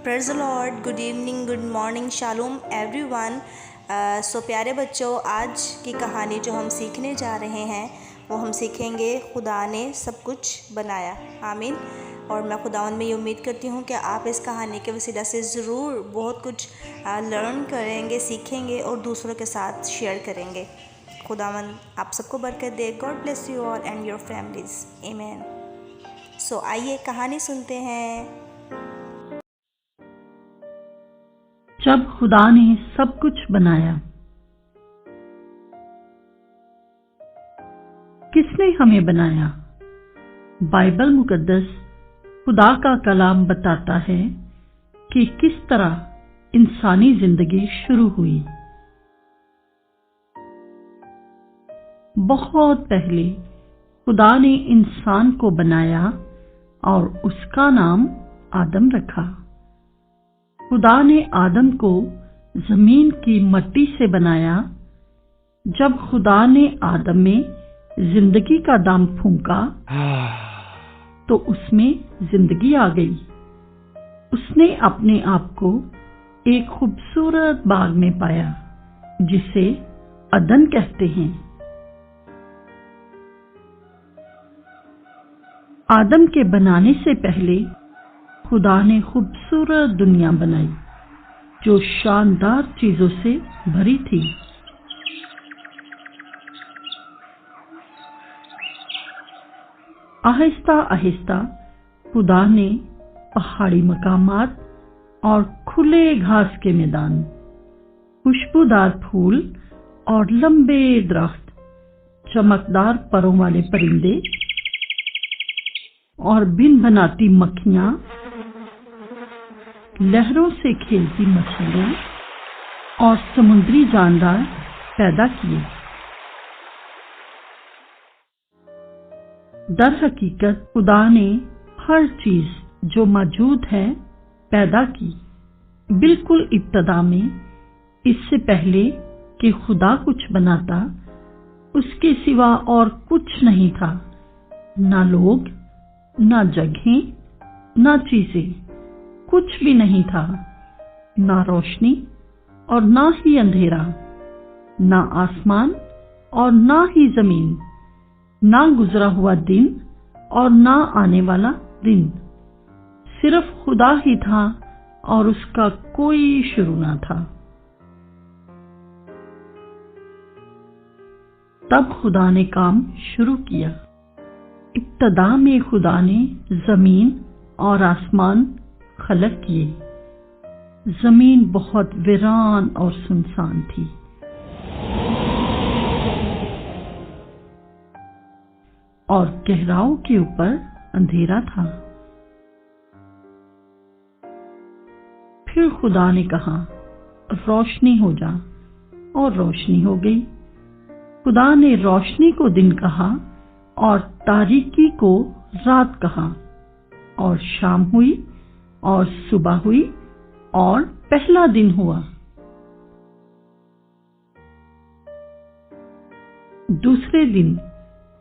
Praise the Lord, good evening, good morning, shalom everyone. So प्यारे बच्चों, आज की कहानी जो हम सीखने जा रहे हैं वो हम सीखेंगे खुदा ने सब कुछ बनाया। आमीन। और मैं खुदावंद में ये उम्मीद करती हूँ कि आप इस कहानी के वसीला से ज़रूर बहुत कुछ लर्न करेंगे, सीखेंगे और दूसरों के साथ शेयर करेंगे। खुदावंद आप सबको बरकत दे। God bless you all and your families. आमीन। सो आइए कहानी सुनते हैं। जब खुदा ने सब कुछ बनाया। किसने हमें बनाया? बाइबल मुकद्दस खुदा का कलाम बताता है कि किस तरह इंसानी जिंदगी शुरू हुई। बहुत पहले खुदा ने इंसान को बनाया और उसका नाम आदम रखा। खुदा ने आदम को जमीन की मट्टी से बनाया। जब खुदा ने आदम में जिंदगी का दम फूंका तो उसमें जिंदगी आ गई। उसने अपने आप को एक खूबसूरत बाग में पाया जिसे अदन कहते हैं। आदम के बनाने से पहले खुदा ने खूबसूरत दुनिया बनाई जो शानदार चीजों से भरी थी। आहिस्ता आहिस्ता खुदा ने पहाड़ी मकामात और खुले घास के मैदान, खुशबूदार फूल और लंबे दरख्त, चमकदार परों वाले परिंदे और बिन बनाती मक्खियां, लहरों से खेलती मछलियां और समुद्री जानवर पैदा किए। दर हकीकत खुदा ने हर चीज जो मौजूद है पैदा की। बिल्कुल इब्तदा में, इससे पहले कि खुदा कुछ बनाता, उसके सिवा और कुछ नहीं था। ना लोग, ना जगहें, ना चीजें, कुछ भी नहीं था। ना रोशनी और ना ही अंधेरा, ना आसमान और ना ही जमीन, ना गुजरा हुआ दिन और ना आने वाला दिन। सिर्फ खुदा ही था और उसका कोई शुरू ना था। तब खुदा ने काम शुरू किया। इब्तदा में खुदा ने जमीन और आसमान खलक किए। जमीन बहुत वीरान और सुनसान थी। और गहराओं के ऊपर अंधेरा था। फिर खुदा ने कहा, रोशनी हो जा, और रोशनी हो गई। खुदा ने रोशनी को दिन कहा और तारीकी को रात कहा। और शाम हुई और सुबह हुई और पहला दिन हुआ। दूसरे दिन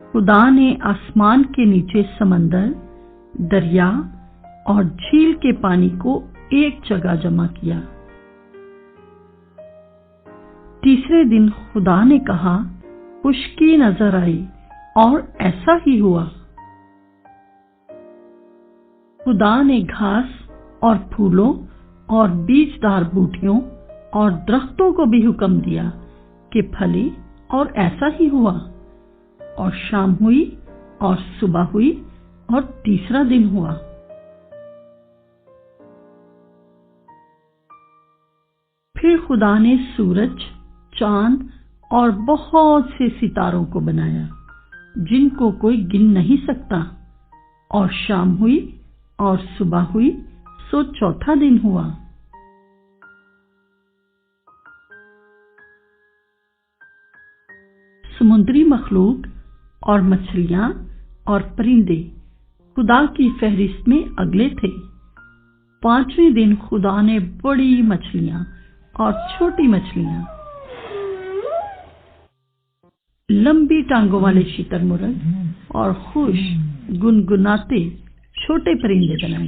खुदा ने आसमान के नीचे समंदर, दरिया और झील के पानी को एक जगह जमा किया। तीसरे दिन खुदा ने कहा, खुश्की नजर आई, और ऐसा ही हुआ। खुदा ने घास और फूलों और बीजदार बूटियों और दरख्तों को भी हुक्म दिया कि फले, और ऐसा ही हुआ। और शाम हुई और सुबह हुई और तीसरा दिन हुआ। फिर खुदा ने सूरज, चांद और बहुत से सितारों को बनाया जिनको कोई गिन नहीं सकता। और शाम हुई और सुबह हुई, सो चौथा दिन हुआ। समुद्री मखलूक और मछलियां और परिंदे खुदा की फहरिस्त में अगले थे। पांचवें दिन खुदा ने बड़ी मछलियां और छोटी मछलियां, लंबी टांगों वाले शुतुरमुर्ग और खुश गुनगुनाते छोटे परिंदे बनाए।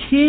6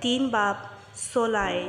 3:16۔